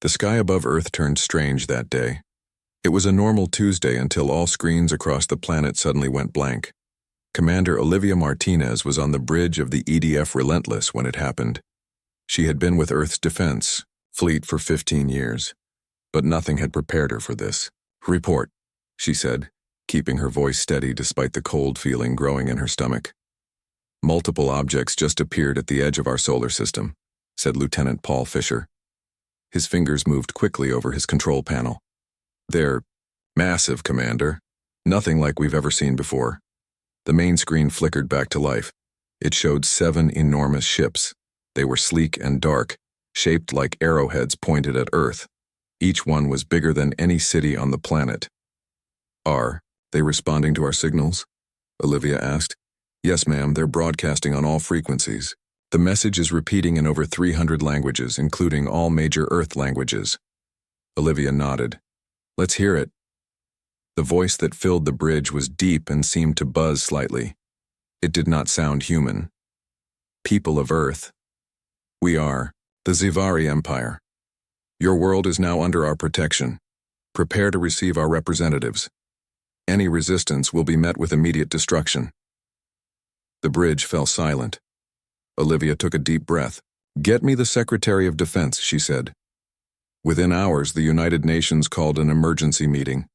The sky above Earth turned strange that day. It was a normal Tuesday until all screens across the planet suddenly went blank. Commander Olivia Martinez was on the bridge of the EDF Relentless when it happened. She had been with Earth's defense fleet for 15 years, but nothing had prepared her for this. "Report," she said, keeping her voice steady despite the cold feeling growing in her stomach. "Multiple objects just appeared at the edge of our solar system," said Lieutenant Paul Fisher. His fingers moved quickly over his control panel. "They're massive, Commander. Nothing like we've ever seen before." The main screen flickered back to life. It showed 7 enormous ships. They were sleek and dark, shaped like arrowheads pointed at Earth. Each one was bigger than any city on the planet. "Are they responding to our signals?" Olivia asked. "Yes, ma'am, they're broadcasting on all frequencies. The message is repeating in over 300 languages, including all major Earth languages." Olivia nodded. "Let's hear it." The voice that filled the bridge was deep and seemed to buzz slightly. It did not sound human. "People of Earth, we are the Zivari Empire. Your world is now under our protection. Prepare to receive our representatives. Any resistance will be met with immediate destruction." The bridge fell silent. Olivia took a deep breath. "Get me the Secretary of Defense," she said. Within hours, the United Nations called an emergency meeting.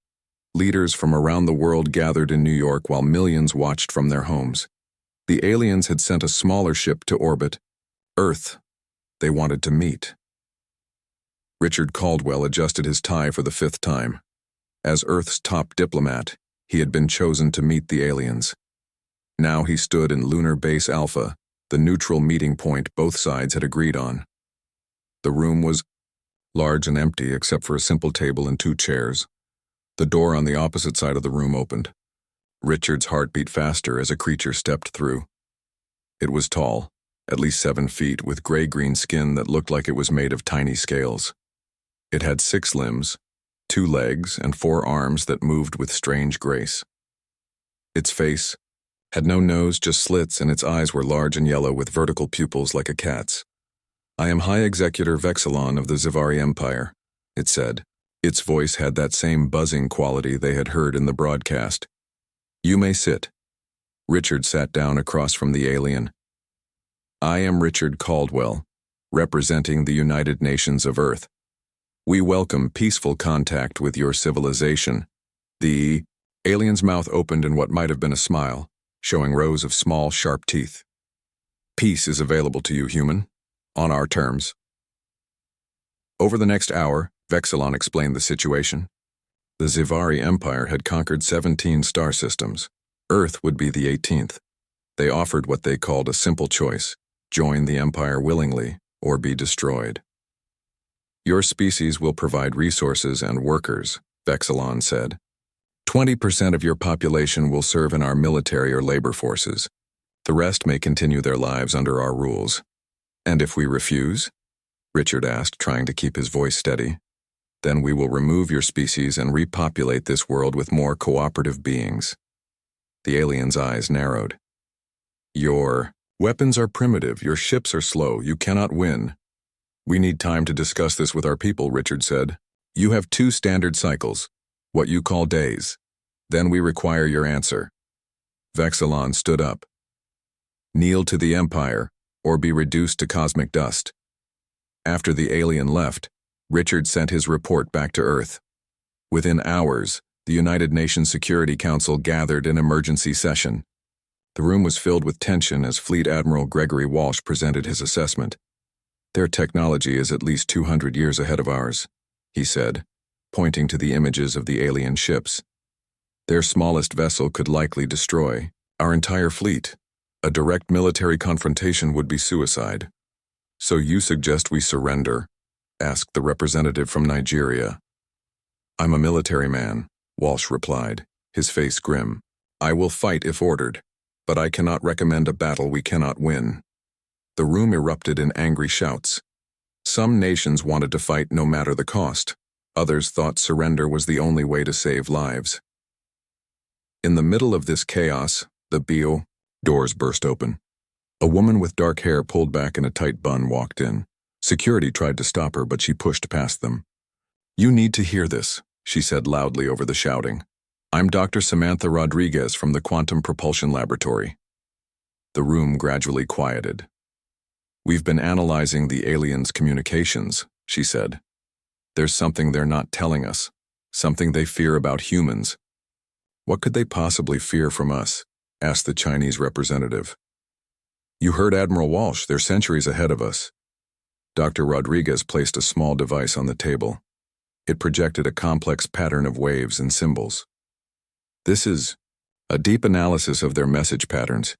Leaders from around the world gathered in New York while millions watched from their homes. The aliens had sent a smaller ship to orbit Earth. They wanted to meet. Richard Caldwell adjusted his tie for the 5th time. As Earth's top diplomat, he had been chosen to meet the aliens. Now he stood in Lunar Base Alpha, the neutral meeting point both sides had agreed on. The room was large and empty except for a simple table and 2 chairs. The door on the opposite side of the room opened. Richard's heart beat faster as a creature stepped through. It was tall, at least 7 feet, with gray-green skin that looked like it was made of tiny scales. It had 6 limbs, 2 legs, and 4 arms that moved with strange grace. Its face had no nose, just slits, and its eyes were large and yellow with vertical pupils like a cat's. "I am High Executor Vexilon of the Zivari Empire," it said. Its voice had that same buzzing quality they had heard in the broadcast. "You may sit." Richard sat down across from the alien. "I am Richard Caldwell, representing the United Nations of Earth. We welcome peaceful contact with your civilization." The alien's mouth opened in what might have been a smile, showing rows of small, sharp teeth. "Peace is available to you, human, on our terms." Over the next hour, Vexilon explained the situation. The Zivari Empire had conquered 17 star systems. Earth would be the 18th. They offered what they called a simple choice: join the Empire willingly or be destroyed. "Your species will provide resources and workers," Vexilon said. 20% of your population will serve in our military or labor forces. The rest may continue their lives under our rules." "And if we refuse?" Richard asked, trying to keep his voice steady. "Then we will remove your species and repopulate this world with more cooperative beings." The alien's eyes narrowed. "Your weapons are primitive, your ships are slow, you cannot win." "We need time to discuss this with our people," Richard said. "You have 2 standard cycles, what you call days. Then we require your answer." Vexilon stood up. "Kneel to the Empire, or be reduced to cosmic dust." After the alien left, Richard sent his report back to Earth. Within hours, the United Nations Security Council gathered in emergency session. The room was filled with tension as Fleet Admiral Gregory Walsh presented his assessment. "Their technology is at least 200 years ahead of ours," he said, pointing to the images of the alien ships. "Their smallest vessel could likely destroy our entire fleet. A direct military confrontation would be suicide." "So you suggest we surrender?" asked the representative from Nigeria. "I'm a military man," Walsh replied, his face grim. "I will fight if ordered, but I cannot recommend a battle we cannot win." The room erupted in angry shouts. Some nations wanted to fight no matter the cost. Others thought surrender was the only way to save lives. In the middle of this chaos, the doors burst open. A woman with dark hair pulled back in a tight bun walked in, Security tried to stop her, but she pushed past them. "You need to hear this," she said loudly over the shouting. "I'm Dr. Samantha Rodriguez from the Quantum Propulsion Laboratory." The room gradually quieted. "We've been analyzing the aliens' communications," she said. "There's something they're not telling us, something they fear about humans." "What could they possibly fear from us?" asked the Chinese representative. "You heard Admiral Walsh, they're centuries ahead of us." Dr. Rodriguez placed a small device on the table. It projected a complex pattern of waves and symbols. "This is a deep analysis of their message patterns.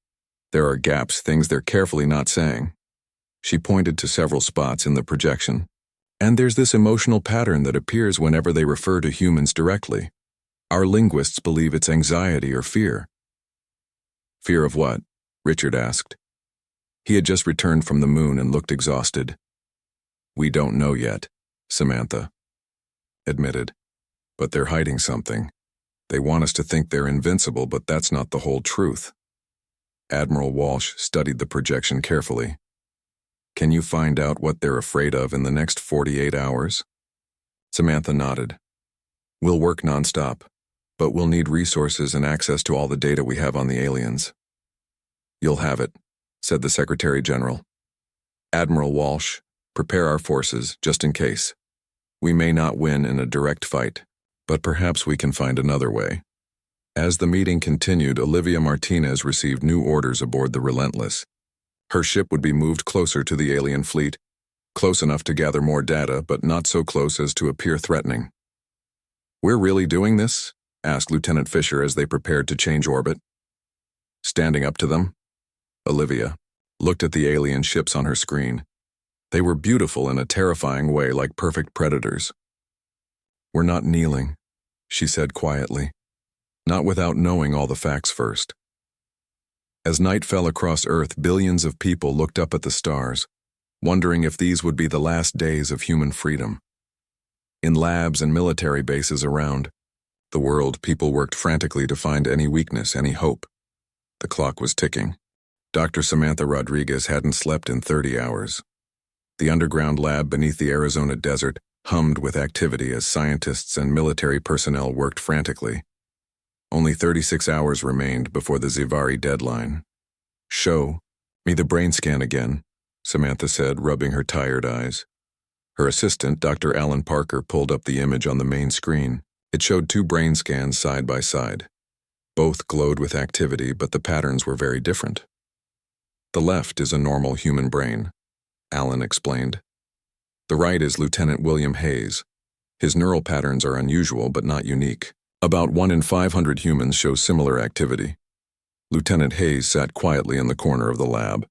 There are gaps, things they're carefully not saying." She pointed to several spots in the projection. "And there's this emotional pattern that appears whenever they refer to humans directly. Our linguists believe it's anxiety or fear." "Fear of what?" Richard asked. He had just returned from the moon and looked exhausted. "We don't know yet," Samantha admitted. "But they're hiding something. They want us to think they're invincible, but that's not the whole truth." Admiral Walsh studied the projection carefully. "Can you find out what they're afraid of in the next 48 hours? Samantha nodded. "We'll work nonstop, but we'll need resources and access to all the data we have on the aliens." "You'll have it," said the Secretary General. "Admiral Walsh, prepare our forces, just in case. We may not win in a direct fight, but perhaps we can find another way." As the meeting continued, Olivia Martinez received new orders aboard the Relentless. Her ship would be moved closer to the alien fleet, close enough to gather more data, but not so close as to appear threatening. "We're really doing this?" asked Lieutenant Fisher as they prepared to change orbit. Standing up to them, Olivia looked at the alien ships on her screen. They were beautiful in a terrifying way, like perfect predators. "We're not kneeling," she said quietly. "Not without knowing all the facts first." As night fell across Earth, billions of people looked up at the stars, wondering if these would be the last days of human freedom. In labs and military bases around the world, people worked frantically to find any weakness, any hope. The clock was ticking. Dr. Samantha Rodriguez hadn't slept in 30 hours. The underground lab beneath the Arizona desert hummed with activity as scientists and military personnel worked frantically. Only 36 hours remained before the Zivari deadline. "Show me the brain scan again," Samantha said, rubbing her tired eyes. Her assistant, Dr. Alan Parker, pulled up the image on the main screen. It showed two brain scans side by side. Both glowed with activity, but the patterns were very different. "The left is a normal human brain," Alan explained. "The right is Lieutenant William Hayes. His neural patterns are unusual but not unique. About 1 in 500 humans show similar activity." Lieutenant Hayes sat quietly in the corner of the lab.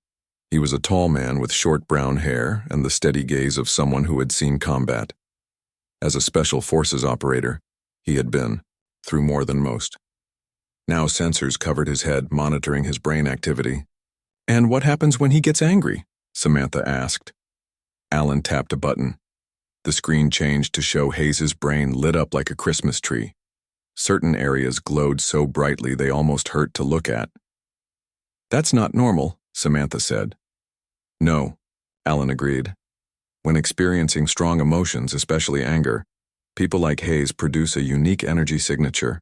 He was a tall man with short brown hair and the steady gaze of someone who had seen combat. As a special forces operator, he had been through more than most. Now sensors covered his head, monitoring his brain activity. "And what happens when he gets angry?" Samantha asked. Alan tapped a button. The screen changed to show Hayes's brain lit up like a Christmas tree. Certain areas glowed so brightly they almost hurt to look at. "That's not normal," Samantha said. "No," Alan agreed. "When experiencing strong emotions, especially anger, people like Hayes produce a unique energy signature.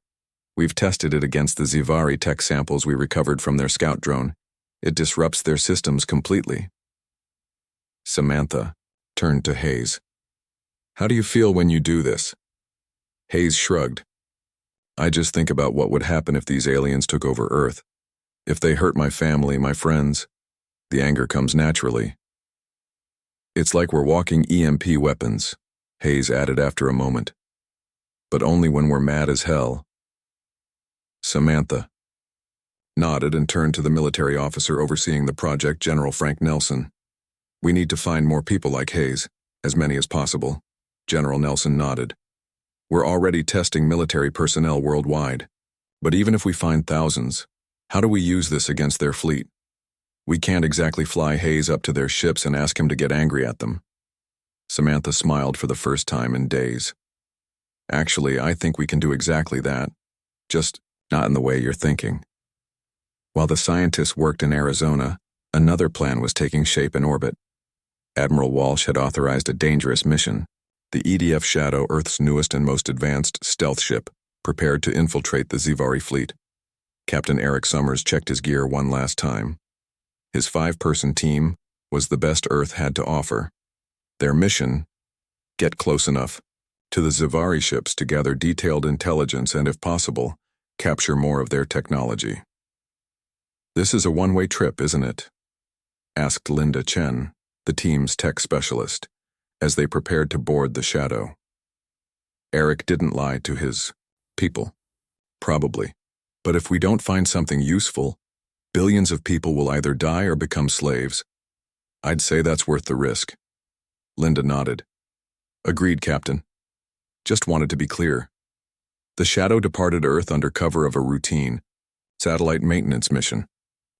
We've tested it against the Zivari tech samples we recovered from their scout drone. It disrupts their systems completely." Samantha turned to Hayes. "How do you feel when you do this?" Hayes shrugged. "I just think about what would happen if these aliens took over Earth. If they hurt my family, my friends, the anger comes naturally." "It's like we're walking EMP weapons," Hayes added after a moment. "But only when we're mad as hell." Samantha nodded and turned to the military officer overseeing the project, General Frank Nelson. "We need to find more people like Hayes, as many as possible." General Nelson nodded. "We're already testing military personnel worldwide. But even if we find thousands, how do we use this against their fleet? We can't exactly fly Hayes up to their ships and ask him to get angry at them." Samantha smiled for the first time in days. "Actually, I think we can do exactly that. Just not in the way you're thinking." While the scientists worked in Arizona, another plan was taking shape in orbit. Admiral Walsh had authorized a dangerous mission. The EDF Shadow, Earth's newest and most advanced stealth ship, prepared to infiltrate the Xivari fleet. Captain Eric Summers checked his gear one last time. His 5-person team was the best Earth had to offer. Their mission: get close enough to the Xivari ships to gather detailed intelligence and, if possible, capture more of their technology. "This is a one-way trip, isn't it?" asked Linda Chen, the team's tech specialist, as they prepared to board the Shadow. Eric didn't lie to his people. "Probably. But if we don't find something useful, billions of people will either die or become slaves. I'd say that's worth the risk." Linda nodded. "Agreed, Captain. Just wanted to be clear. The Shadow departed Earth under cover of a routine satellite maintenance mission.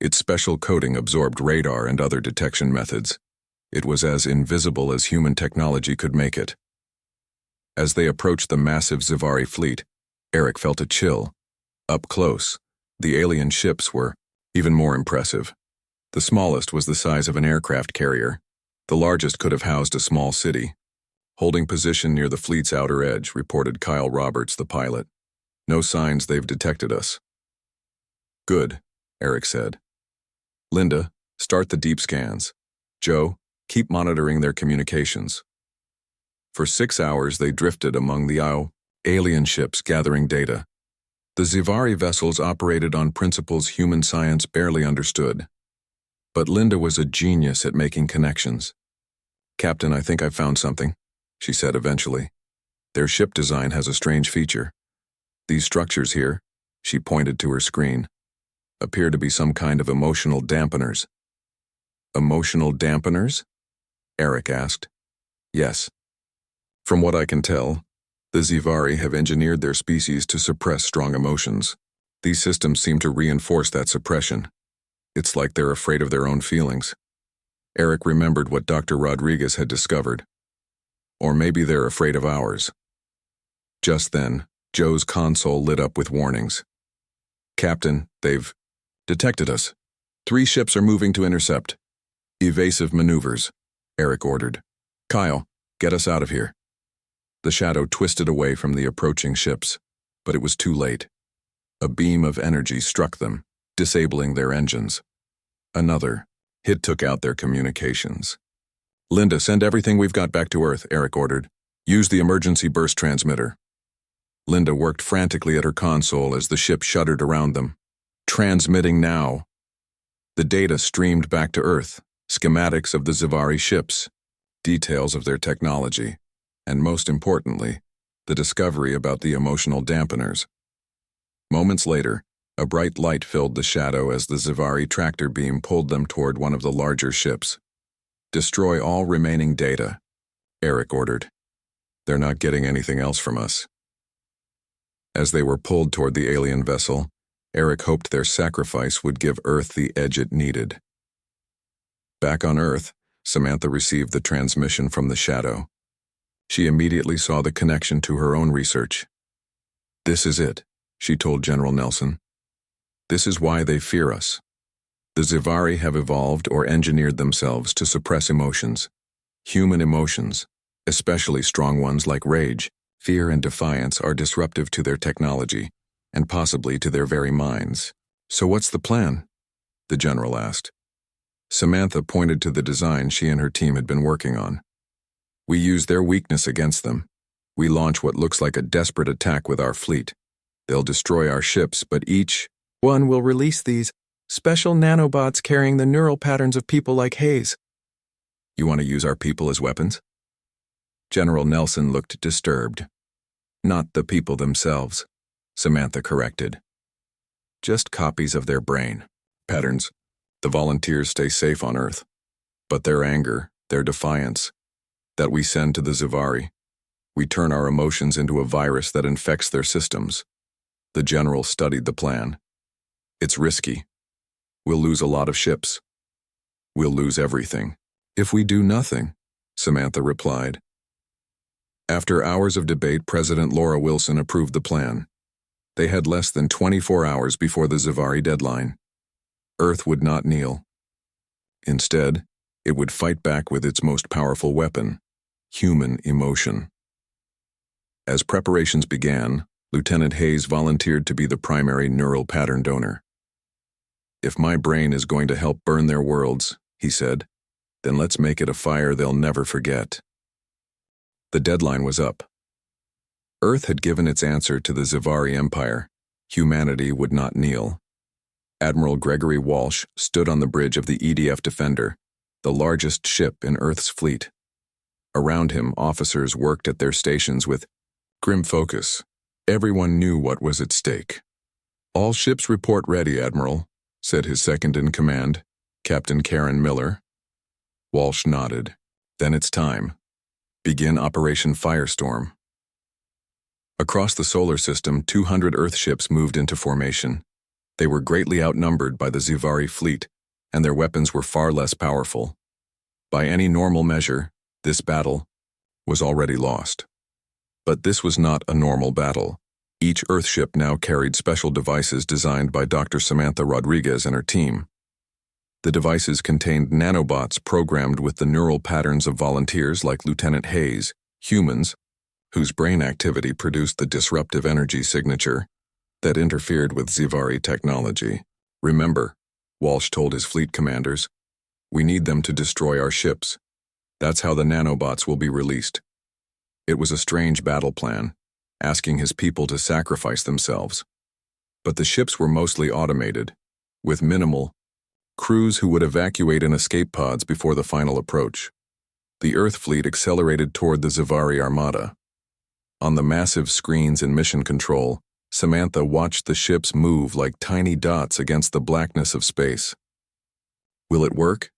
Its special coating absorbed radar and other detection methods. It was as invisible as human technology could make it." As they approached the massive Xivari fleet, Eric felt a chill. Up close, the alien ships were even more impressive. The smallest was the size of an aircraft carrier. The largest could have housed a small city. "Holding position near the fleet's outer edge," reported Kyle Roberts, the pilot. "No signs they've detected us." "Good," Eric said. "Linda, start the deep scans. Joe, keep monitoring their communications." For 6 hours they drifted among the alien ships gathering data. The Xivari vessels operated on principles human science barely understood. But Linda was a genius at making connections. "Captain, I think I've found something," she said eventually. "Their ship design has a strange feature. These structures here," she pointed to her screen, "appear to be some kind of emotional dampeners." "Emotional dampeners?" Eric asked. "Yes. From what I can tell, the Xivari have engineered their species to suppress strong emotions. These systems seem to reinforce that suppression. It's like they're afraid of their own feelings." Eric remembered what Dr. Rodriguez had discovered. Or maybe they're afraid of ours. Just then, Joe's console lit up with warnings. "Captain, they've detected us. 3 ships are moving to intercept. Evasive maneuvers," Eric ordered. "Kyle, get us out of here." The Shadow twisted away from the approaching ships, but it was too late. A beam of energy struck them, disabling their engines. Another hit took out their communications. "Linda, send everything we've got back to Earth," Eric ordered. "Use the emergency burst transmitter." Linda worked frantically at her console as the ship shuddered around them. "Transmitting now." The data streamed back to Earth, schematics of the Xivari ships, details of their technology, and most importantly, the discovery about the emotional dampeners. Moments later, a bright light filled the Shadow as the Xivari tractor beam pulled them toward one of the larger ships. "Destroy all remaining data," Eric ordered. "They're not getting anything else from us." As they were pulled toward the alien vessel, Eric hoped their sacrifice would give Earth the edge it needed. Back on Earth, Samantha received the transmission from the Shadow. She immediately saw the connection to her own research. "This is it," she told General Nelson. "This is why they fear us. The Xivari have evolved or engineered themselves to suppress emotions. Human emotions, especially strong ones like rage, fear, and defiance, are disruptive to their technology, and possibly to their very minds." "So what's the plan?" the general asked. Samantha pointed to the design she and her team had been working on. "We use their weakness against them. We launch what looks like a desperate attack with our fleet. They'll destroy our ships, but each one will release these special nanobots carrying the neural patterns of people like Hayes." "You want to use our people as weapons?" General Nelson looked disturbed. "Not the people themselves," Samantha corrected. "Just copies of their brain patterns. The volunteers stay safe on Earth. But their anger, their defiance, that we send to the Xivari. We turn our emotions into a virus that infects their systems." The general studied the plan. "It's risky. We'll lose a lot of ships. We'll lose everything if we do nothing," Samantha replied. After hours of debate, President Laura Wilson approved the plan. They had less than 24 hours before the Xivari deadline. Earth would not kneel. Instead, It would fight back with its most powerful weapon, human emotion. As preparations began, Lieutenant Hayes volunteered to be the primary neural pattern donor. "If my brain is going to help burn their worlds," he said, "then let's make it a fire they'll never forget." The deadline was up. Earth had given its answer to the Zivari Empire. Humanity would not kneel. Admiral Gregory Walsh stood on the bridge of the EDF Defender, the largest ship in Earth's fleet. Around him, officers worked at their stations with grim focus. Everyone knew what was at stake. "All ships report ready, Admiral," said his second-in-command, Captain Karen Miller. Walsh nodded. "Then it's time. Begin Operation Firestorm." Across the solar system, 200 Earth ships moved into formation. They were greatly outnumbered by the Zivari fleet, and their weapons were far less powerful. By any normal measure, this battle was already lost. But this was not a normal battle. Each Earthship now carried special devices designed by Dr. Samantha Rodriguez and her team. The devices contained nanobots programmed with the neural patterns of volunteers like Lieutenant Hayes, humans, whose brain activity produced the disruptive energy signature that interfered with Zivari technology. "Remember," Walsh told his fleet commanders, "we need them to destroy our ships. That's how the nanobots will be released." It was a strange battle plan, asking his people to sacrifice themselves. But the ships were mostly automated, with minimal crews who would evacuate in escape pods before the final approach. The Earth fleet accelerated toward the Zivari Armada. On the massive screens in mission control, Samantha watched the ships move like tiny dots against the blackness of space. "Will it work?"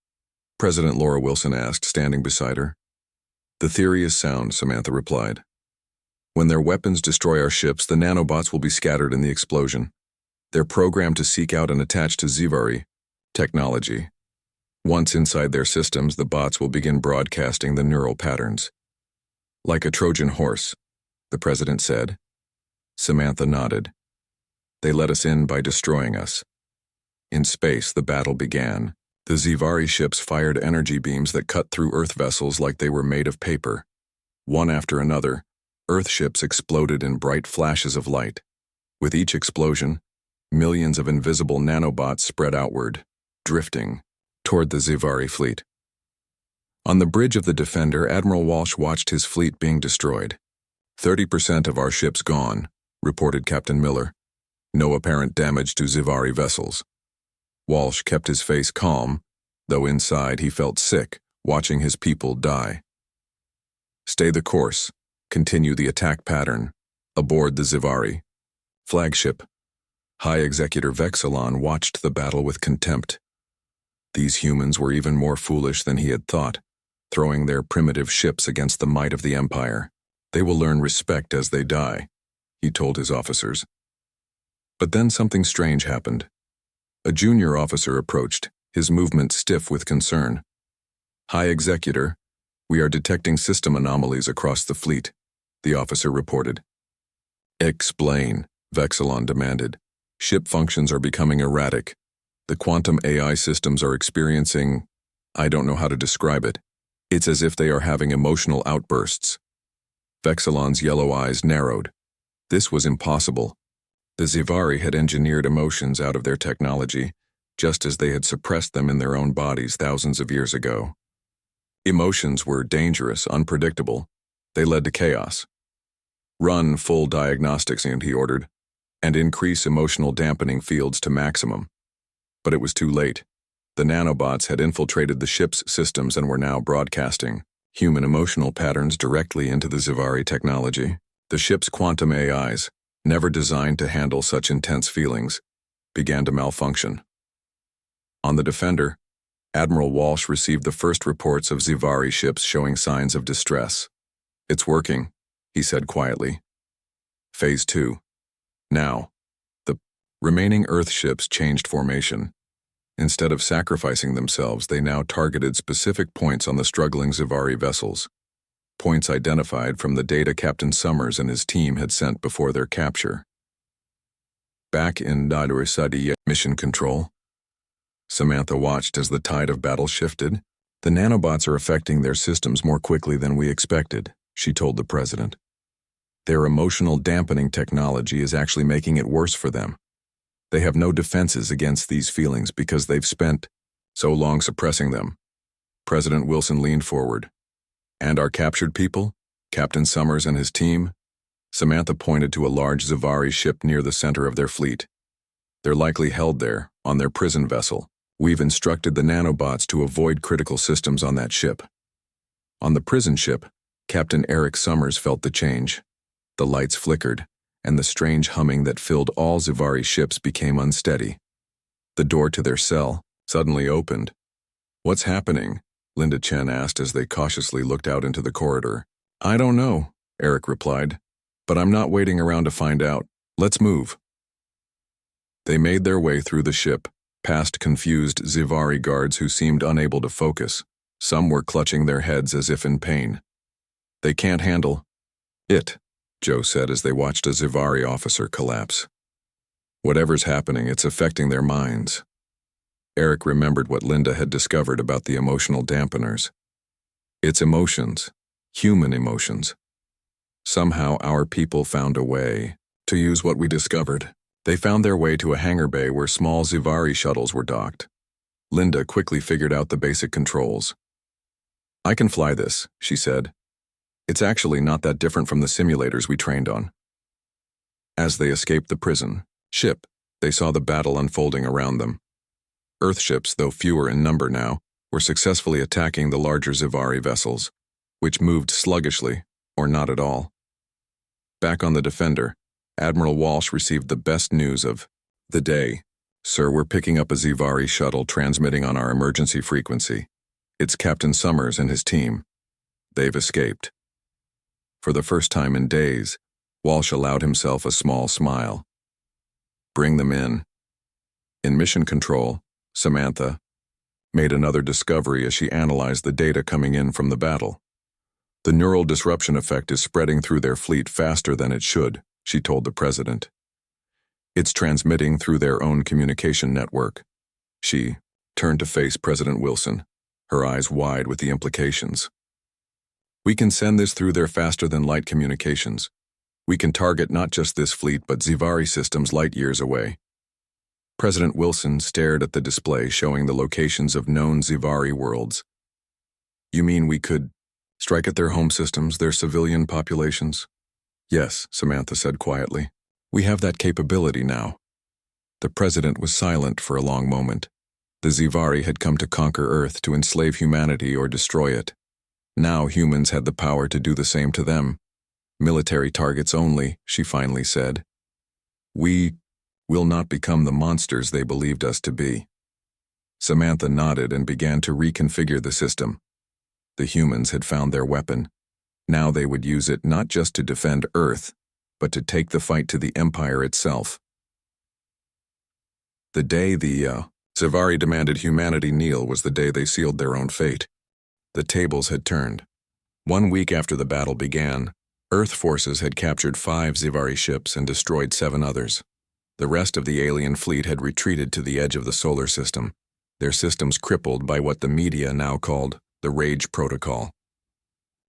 President Laura Wilson asked, standing beside her. "The theory is sound," Samantha replied. "When their weapons destroy our ships, the nanobots will be scattered in the explosion. They're programmed to seek out and attach to Zivari technology. Once inside their systems, the bots will begin broadcasting the neural patterns." "Like a Trojan horse," the president said. Samantha nodded. "They let us in by destroying us." In space, the battle began. The Zivari ships fired energy beams that cut through Earth vessels like they were made of paper. One after another, Earth ships exploded in bright flashes of light. With each explosion, millions of invisible nanobots spread outward, drifting toward the Zivari fleet. On the bridge of the Defender, Admiral Walsh watched his fleet being destroyed. 30% of our ships gone," reported Captain Miller. "No apparent damage to Zivari vessels." Walsh kept his face calm, though inside he felt sick, watching his people die. "Stay the course. Continue the attack pattern. Aboard the Zivari flagship." High Executor Vexilon watched the battle with contempt. These humans were even more foolish than he had thought, throwing their primitive ships against the might of the Empire. "They will learn respect as they die," he told his officers. But then something strange happened. A junior officer approached, his movement stiff with concern. "High Executor, we are detecting system anomalies across the fleet," the officer reported. "Explain," Vexilon demanded. "Ship functions are becoming erratic. The quantum AI systems are experiencing, I don't know how to describe it. It's as if they are having emotional outbursts." Vexilon's yellow eyes narrowed. This was impossible. The Zivari had engineered emotions out of their technology, just as they had suppressed them in their own bodies thousands of years ago. Emotions were dangerous, unpredictable. They led to chaos. "Run full diagnostics," he ordered, "and increase emotional dampening fields to maximum." But it was too late. The nanobots had infiltrated the ship's systems and were now broadcasting human emotional patterns directly into the Zivari technology. The ship's quantum AIs, never designed to handle such intense feelings, began to malfunction. On the Defender, Admiral Walsh received the first reports of Zivari ships showing signs of distress. "It's working," he said quietly. Phase 2. Now, the remaining Earth ships changed formation. Instead of sacrificing themselves, they now targeted specific points on the struggling Zivari vessels. Points identified from the data Captain Summers and his team had sent before their capture. Back in Narration mission control, Samantha watched as the tide of battle shifted. The nanobots are affecting their systems more quickly than we expected, she told the president. Their emotional dampening technology is actually making it worse for them. They have no defenses against these feelings because they've spent so long suppressing them. President Wilson leaned forward. And our captured people? Captain Summers and his team? Samantha pointed to a large Zivari ship near the center of their fleet. They're likely held there, on their prison vessel. We've instructed the nanobots to avoid critical systems on that ship. On the prison ship, Captain Eric Summers felt the change. The lights flickered, and the strange humming that filled all Zivari ships became unsteady. The door to their cell suddenly opened. What's happening? Linda Chen asked as they cautiously looked out into the corridor. I don't know, Eric replied, but I'm not waiting around to find out. Let's move. They made their way through the ship, past confused Zivari guards who seemed unable to focus. Some were clutching their heads as if in pain. They can't handle it, Joe said as they watched a Zivari officer collapse. Whatever's happening, it's affecting their minds. Eric remembered what Linda had discovered about the emotional dampeners. It's emotions, human emotions. Somehow our people found a way to use what we discovered. They found their way to a hangar bay where small Zivari shuttles were docked. Linda quickly figured out the basic controls. I can fly this, she said. It's actually not that different from the simulators we trained on. As they escaped the prison ship, they saw the battle unfolding around them. Earth ships, though fewer in number now, were successfully attacking the larger Zivari vessels, which moved sluggishly, or not at all. Back on the Defender, Admiral Walsh received the best news of the day. Sir, we're picking up a Zivari shuttle transmitting on our emergency frequency. It's Captain Summers and his team. They've escaped. For the first time in days, Walsh allowed himself a small smile. Bring them in. In mission control, Samantha made another discovery as she analyzed the data coming in from the battle. The neural disruption effect is spreading through their fleet faster than it should, she told the president. It's transmitting through their own communication network. She turned to face President Wilson, her eyes wide with the implications. We can send this through their faster-than-light communications. We can target not just this fleet but Zivari systems light years away. President Wilson stared at the display showing the locations of known Zivari worlds. You mean we could strike at their home systems, their civilian populations? Yes, Samantha said quietly. We have that capability now. The president was silent for a long moment. The Zivari had come to conquer Earth, to enslave humanity or destroy it. Now humans had the power to do the same to them. Military targets only, she finally said. We will not become the monsters they believed us to be. Samantha nodded and began to reconfigure the system. The humans had found their weapon. Now they would use it not just to defend Earth, but to take the fight to the Empire itself. The day the Zivari demanded humanity kneel was the day they sealed their own fate. The tables had turned. 1 week after the battle began, Earth forces had captured 5 Zivari ships and destroyed 7 others. The rest of the alien fleet had retreated to the edge of the solar system, their systems crippled by what the media now called the Rage Protocol.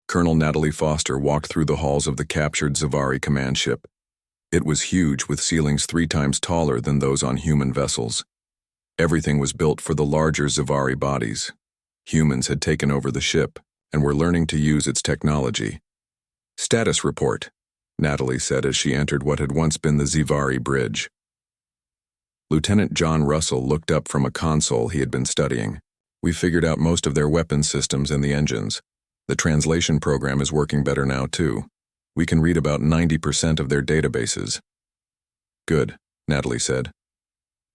Colonel Natalie Foster walked through the halls of the captured Zivari command ship. It was huge, with ceilings 3 times taller than those on human vessels. Everything was built for the larger Zivari bodies. Humans had taken over the ship and were learning to use its technology. Status report, Natalie said as she entered what had once been the Zivari bridge. Lieutenant John Russell looked up from a console he had been studying. We figured out most of their weapons systems and the engines. The translation program is working better now, too. We can read about 90% of their databases. Good, Natalie said.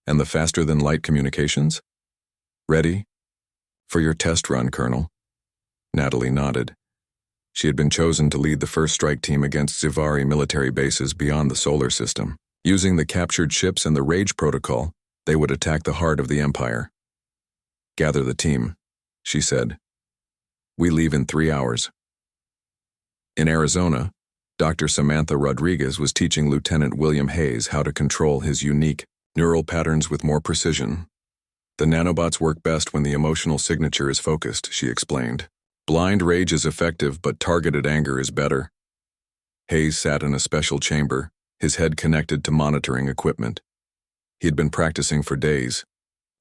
And the faster-than-light communications? Ready? For your test run, Colonel. Natalie nodded. She had been chosen to lead the first strike team against Zivari military bases beyond the solar system. Using the captured ships and the Rage Protocol, they would attack the heart of the Empire. Gather the team, she said. We leave in 3 hours. In Arizona, Dr. Samantha Rodriguez was teaching Lieutenant William Hayes how to control his unique neural patterns with more precision. The nanobots work best when the emotional signature is focused, she explained. Blind rage is effective, but targeted anger is better. Hayes sat in a special chamber, his head connected to monitoring equipment. He had been practicing for days,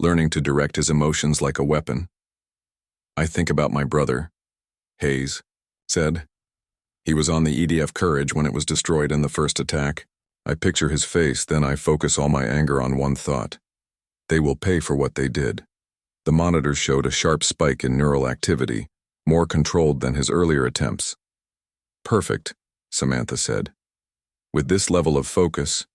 learning to direct his emotions like a weapon. I think about my brother, Hayes said. He was on the EDF Courage when it was destroyed in the first attack. I picture his face, then I focus all my anger on one thought. They will pay for what they did. The monitors showed a sharp spike in neural activity, more controlled than his earlier attempts. Perfect, Samantha said. With this level of focus,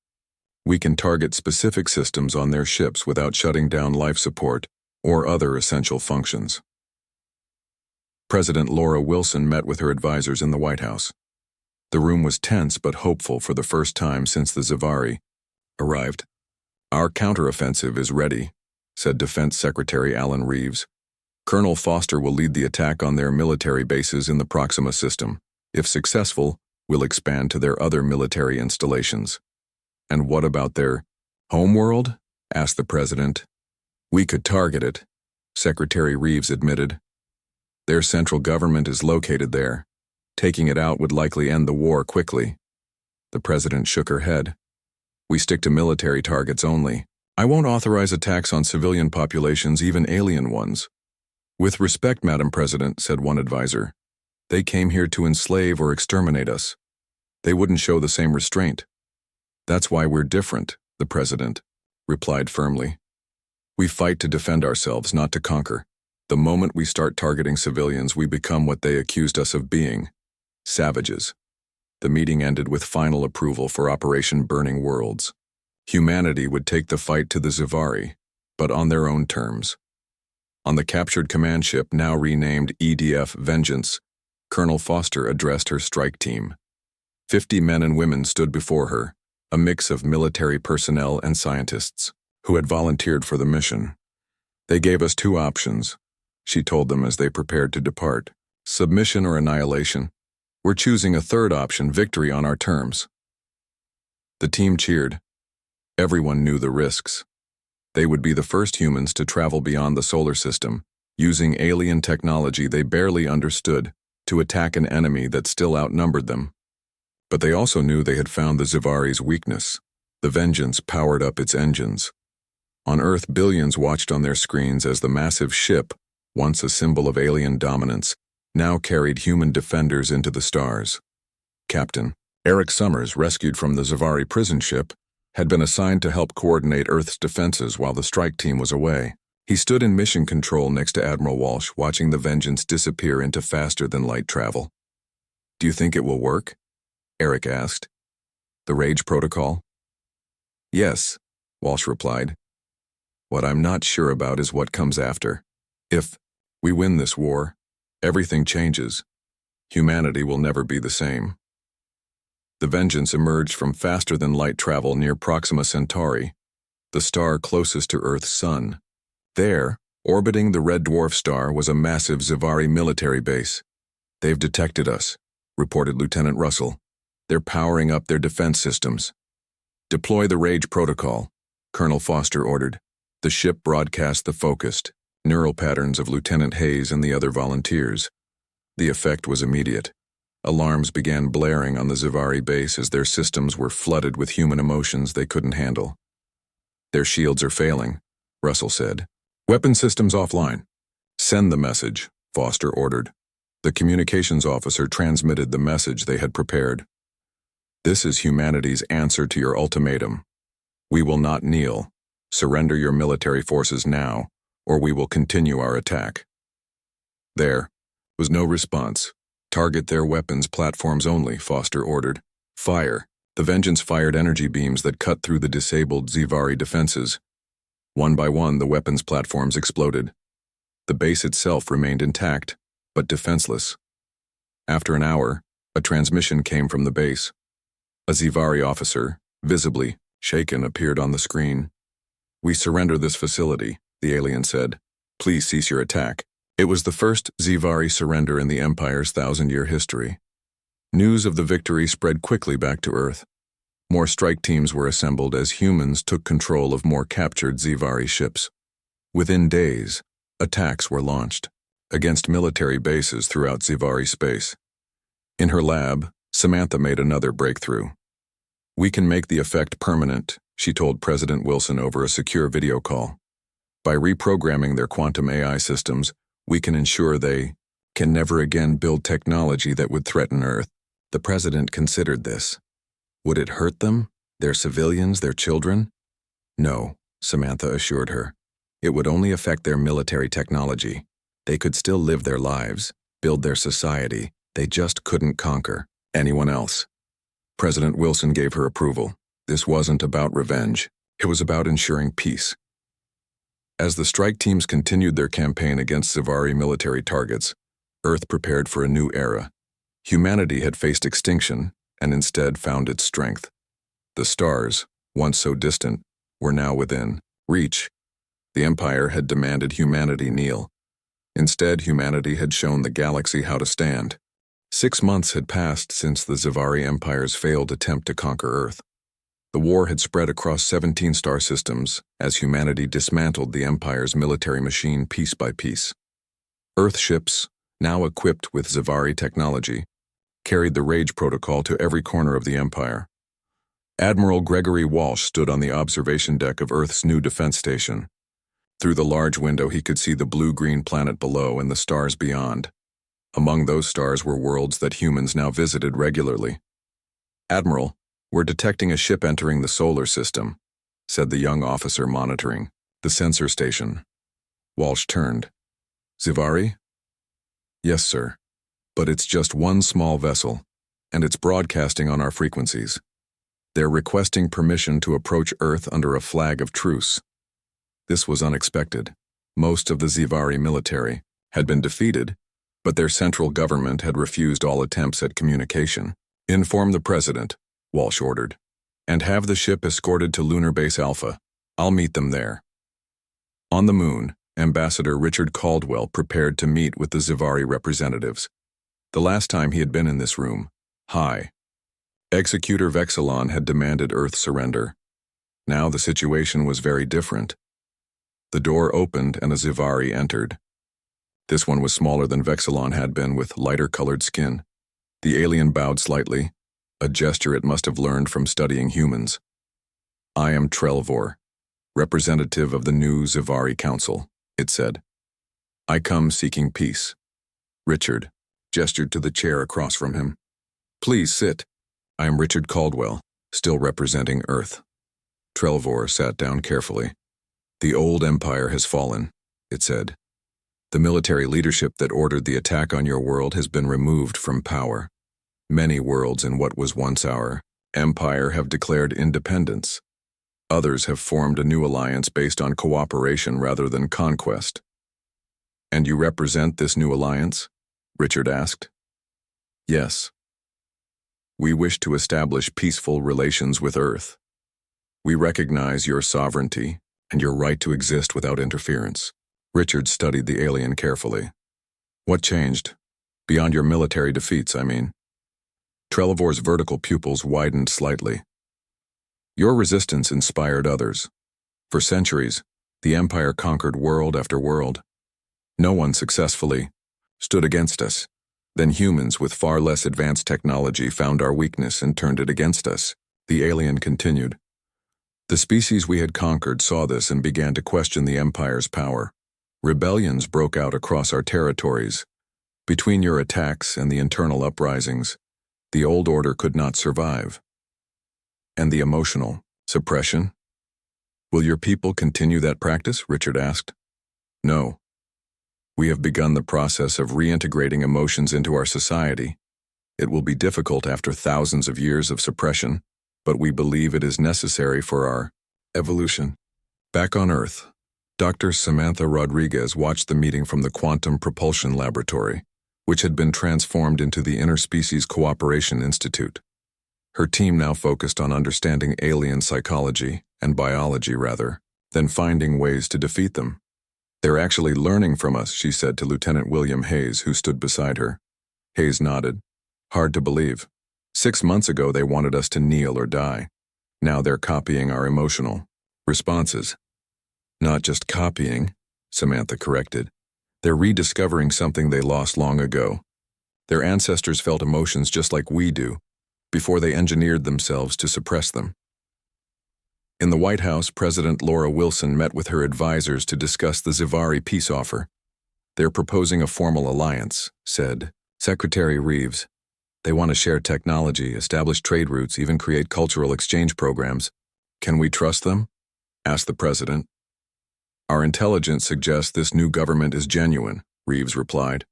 we can target specific systems on their ships without shutting down life support or other essential functions. President Laura Wilson met with her advisors in the White House. The room was tense but hopeful for the first time since the Zivari arrived. Our counteroffensive is ready, said Defense Secretary Alan Reeves. Colonel Foster will lead the attack on their military bases in the Proxima system. If successful, we'll expand to their other military installations. And what about their homeworld? Asked the president. We could target it, Secretary Reeves admitted. Their central government is located there. Taking it out would likely end the war quickly. The president shook her head. We stick to military targets only. I won't authorize attacks on civilian populations, even alien ones. With respect, Madam President, said one advisor. They came here to enslave or exterminate us. They wouldn't show the same restraint. That's why we're different, the president replied firmly. We fight to defend ourselves, not to conquer. The moment we start targeting civilians, we become what they accused us of being, savages. The meeting ended with final approval for Operation Burning Worlds. Humanity would take the fight to the Zivari, but on their own terms. On the captured command ship, now renamed EDF Vengeance, Colonel Foster addressed her strike team. 50 men and women stood before her, a mix of military personnel and scientists, who had volunteered for the mission. They gave us two options, she told them as they prepared to depart. Submission or annihilation. We're choosing a third option, victory on our terms. The team cheered. Everyone knew the risks. They would be the first humans to travel beyond the solar system, using alien technology they barely understood, to attack an enemy that still outnumbered them. But they also knew they had found the Zivari's weakness. The Vengeance powered up its engines. On Earth, billions watched on their screens as the massive ship, once a symbol of alien dominance, now carried human defenders into the stars. Captain Eric Summers, rescued from the Zivari prison ship, had been assigned to help coordinate Earth's defenses while the strike team was away. He stood in mission control next to Admiral Walsh, watching the Vengeance disappear into faster-than-light travel. Do you think it will work? Eric asked. The Rage Protocol? Yes, Walsh replied. What I'm not sure about is what comes after. If we win this war, everything changes. Humanity will never be the same. The Vengeance emerged from faster-than-light travel near Proxima Centauri, the star closest to Earth's sun. There, orbiting the red dwarf star, was a massive Zivari military base. They've detected us, reported Lieutenant Russell. They're powering up their defense systems. Deploy the Rage Protocol, Colonel Foster ordered. The ship broadcast the focused, neural patterns of Lieutenant Hayes and the other volunteers. The effect was immediate. Alarms began blaring on the Zivari base as their systems were flooded with human emotions they couldn't handle. Their shields are failing, Russell said. Weapon systems offline. Send the message, Foster ordered. The communications officer transmitted the message they had prepared. This is humanity's answer to your ultimatum. We will not kneel. Surrender your military forces now, or we will continue our attack. There was no response. Target their weapons platforms only, Foster ordered. Fire. The Vengeance fired energy beams that cut through the disabled Zivari defenses. One by one, the weapons platforms exploded. The base itself remained intact, but defenseless. After an hour, a transmission came from the base. A Zivari officer, visibly shaken, appeared on the screen. We surrender this facility, the alien said. Please cease your attack. It was the first Zivari surrender in the Empire's 1,000-year history. News of the victory spread quickly back to Earth. More strike teams were assembled as humans took control of more captured Zivari ships. Within days, attacks were launched against military bases throughout Zivari space. In her lab, Samantha made another breakthrough. "We can make the effect permanent," she told President Wilson over a secure video call. "By reprogramming their quantum AI systems, we can ensure they can never again build technology that would threaten Earth." The president considered this. Would it hurt them, their civilians, their children? No, Samantha assured her. It would only affect their military technology. They could still live their lives, build their society. They just couldn't conquer anyone else. President Wilson gave her approval. This wasn't about revenge. It was about ensuring peace. As the strike teams continued their campaign against Zivari military targets, Earth prepared for a new era. Humanity had faced extinction and instead found its strength. The stars, once so distant, were now within reach. The Empire had demanded humanity kneel. Instead, humanity had shown the galaxy how to stand. 6 months had passed since the Zivari Empire's failed attempt to conquer Earth. The war had spread across 17 star systems as humanity dismantled the Empire's military machine piece by piece. Earth ships, now equipped with Zivari technology, carried the Rage Protocol to every corner of the Empire. Admiral Gregory Walsh stood on the observation deck of Earth's new defense station. Through the large window he could see the blue-green planet below and the stars beyond. Among those stars were worlds that humans now visited regularly. "Admiral, we're detecting a ship entering the solar system," said the young officer monitoring the sensor station. Walsh turned. "Zivari?" "Yes, sir. But it's just one small vessel, and it's broadcasting on our frequencies. They're requesting permission to approach Earth under a flag of truce." This was unexpected. Most of the Zivari military had been defeated, but their central government had refused all attempts at communication. "Inform the president," Walsh ordered, "and have the ship escorted to Lunar Base Alpha. I'll meet them there." On the moon, Ambassador Richard Caldwell prepared to meet with the Zivari representatives. The last time he had been in this room, High Executor Vexilon had demanded Earth surrender. Now the situation was very different. The door opened and a Zivari entered. This one was smaller than Vexilon had been, with lighter-colored skin. The alien bowed slightly, a gesture it must have learned from studying humans. "I am Trelvor, representative of the new Zivari Council," it said. "I come seeking peace." Richard gestured to the chair across from him. "Please sit. I am Richard Caldwell, still representing Earth." Trelvor sat down carefully. "The old empire has fallen," it said. "The military leadership that ordered the attack on your world has been removed from power. Many worlds in what was once our empire have declared independence. Others have formed a new alliance based on cooperation rather than conquest." "And you represent this new alliance?" Richard asked. "Yes. We wish to establish peaceful relations with Earth. We recognize your sovereignty and your right to exist without interference." Richard studied the alien carefully. "What changed? Beyond your military defeats, I mean." Trelvor's vertical pupils widened slightly. "Your resistance inspired others. For centuries, the Empire conquered world after world. No one successfully stood against us. Then humans with far less advanced technology found our weakness and turned it against us," the alien continued. "The species we had conquered saw this and began to question the Empire's power. Rebellions broke out across our territories. Between your attacks and the internal uprisings, the old order could not survive." "And the emotional suppression? Will your people continue that practice?" Richard asked. "No. We have begun the process of reintegrating emotions into our society. It will be difficult after thousands of years of suppression, but we believe it is necessary for our evolution." Back on Earth, Dr. Samantha Rodriguez watched the meeting from the Quantum Propulsion Laboratory, which had been transformed into the Interspecies Cooperation Institute. Her team now focused on understanding alien psychology and biology rather than finding ways to defeat them. "They're actually learning from us," she said to Lieutenant William Hayes, who stood beside her. Hayes nodded. "Hard to believe. 6 months ago they wanted us to kneel or die. Now they're copying our emotional responses." "Not just copying, Samantha corrected. They're rediscovering something they lost long ago. Their ancestors felt emotions just like we do, before they engineered themselves to suppress them. In the White House, President Laura Wilson met with her advisors to discuss the Xivari peace offer. They're proposing a formal alliance, said Secretary Reeves. They want to share technology, establish trade routes, even create cultural exchange programs. Can we trust them? Asked the president. Our intelligence suggests this new government is genuine, Reeves replied.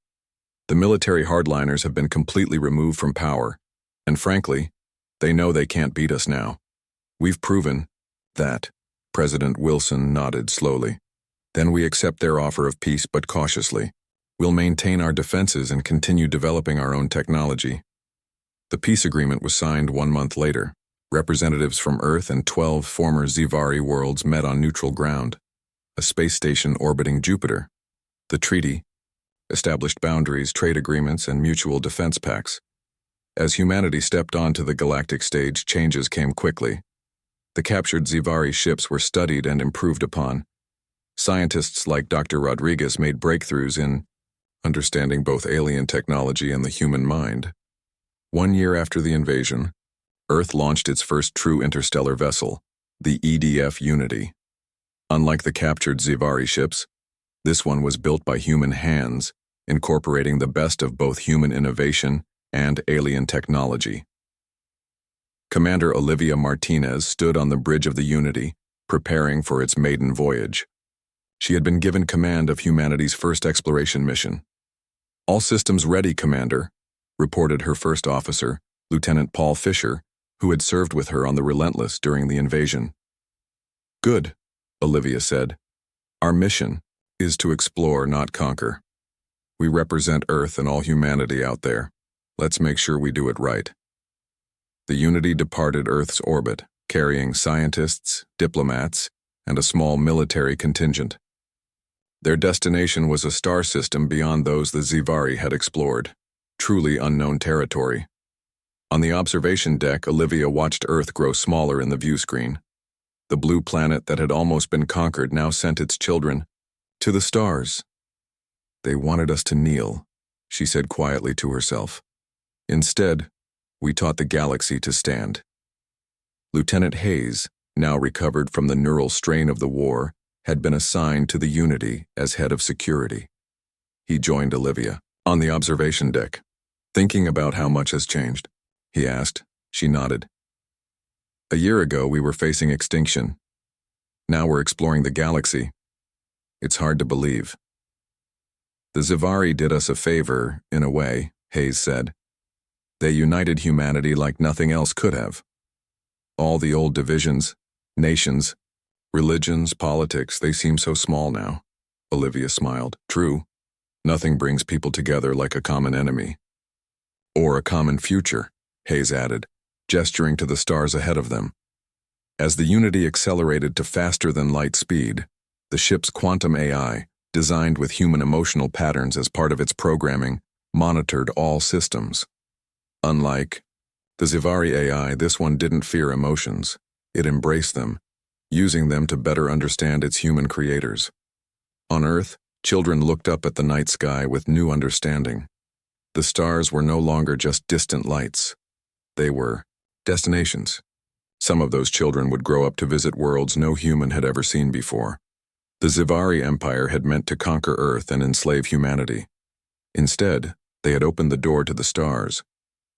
The military hardliners have been completely removed from power, and frankly, they know they can't beat us now. We've proven that. President Wilson nodded slowly. Then we accept their offer of peace, but cautiously. We'll maintain our defenses and continue developing our own technology. The peace agreement was signed 1 month later. Representatives from Earth and 12 former Xivari worlds met on neutral ground, a space station orbiting Jupiter. The treaty established boundaries, trade agreements, and mutual defense pacts. As humanity stepped onto the galactic stage, changes came quickly. The captured Xivari ships were studied and improved upon. Scientists like Dr. Rodriguez made breakthroughs in understanding both alien technology and the human mind. 1 year after the invasion, Earth launched its first true interstellar vessel, the EDF Unity. Unlike the captured Xivari ships, this one was built by human hands, incorporating the best of both human innovation and alien technology. Commander Olivia Martinez stood on the bridge of the Unity, preparing for its maiden voyage. She had been given command of humanity's first exploration mission. All systems ready, Commander, reported her first officer, Lieutenant Paul Fisher, who had served with her on the Relentless during the invasion. Good, Olivia said. Our mission is to explore, not conquer. We represent Earth and all humanity out there. Let's make sure we do it right. The Unity departed Earth's orbit, carrying scientists, diplomats, and a small military contingent. Their destination was a star system beyond those the Xivari had explored, truly unknown territory. On the observation deck, Olivia watched Earth grow smaller in the view screen. The blue planet that had almost been conquered now sent its children to the stars. They wanted us to kneel, she said quietly to herself. Instead, we taught the galaxy to stand. Lieutenant Hayes, now recovered from the neural strain of the war, had been assigned to the Unity as head of security. He joined Olivia on the observation deck. Thinking about how much has changed, he asked. She nodded. A year ago, we were facing extinction. Now we're exploring the galaxy. It's hard to believe. The Xivari did us a favor, in a way, Hayes said. They united humanity like nothing else could have. All the old divisions, nations, religions, politics, they seem so small now. Olivia smiled. True, nothing brings people together like a common enemy. Or a common future, Hayes added, gesturing to the stars ahead of them. As the Unity accelerated to faster-than-light speed, the ship's quantum AI, designed with human emotional patterns as part of its programming, monitored all systems. Unlike the Xivari AI, this one didn't fear emotions. It embraced them, using them to better understand its human creators. On Earth, children looked up at the night sky with new understanding. The stars were no longer just distant lights. They were destinations. Some of those children would grow up to visit worlds no human had ever seen before. The Xivari Empire had meant to conquer Earth and enslave humanity. Instead, they had opened the door to the stars.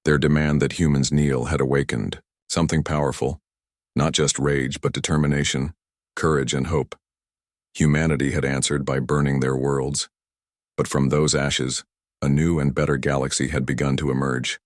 Their demand that humans kneel had awakened something powerful, not just rage but determination, courage, and hope. Humanity had answered by burning their worlds. But from those ashes, a new and better galaxy had begun to emerge.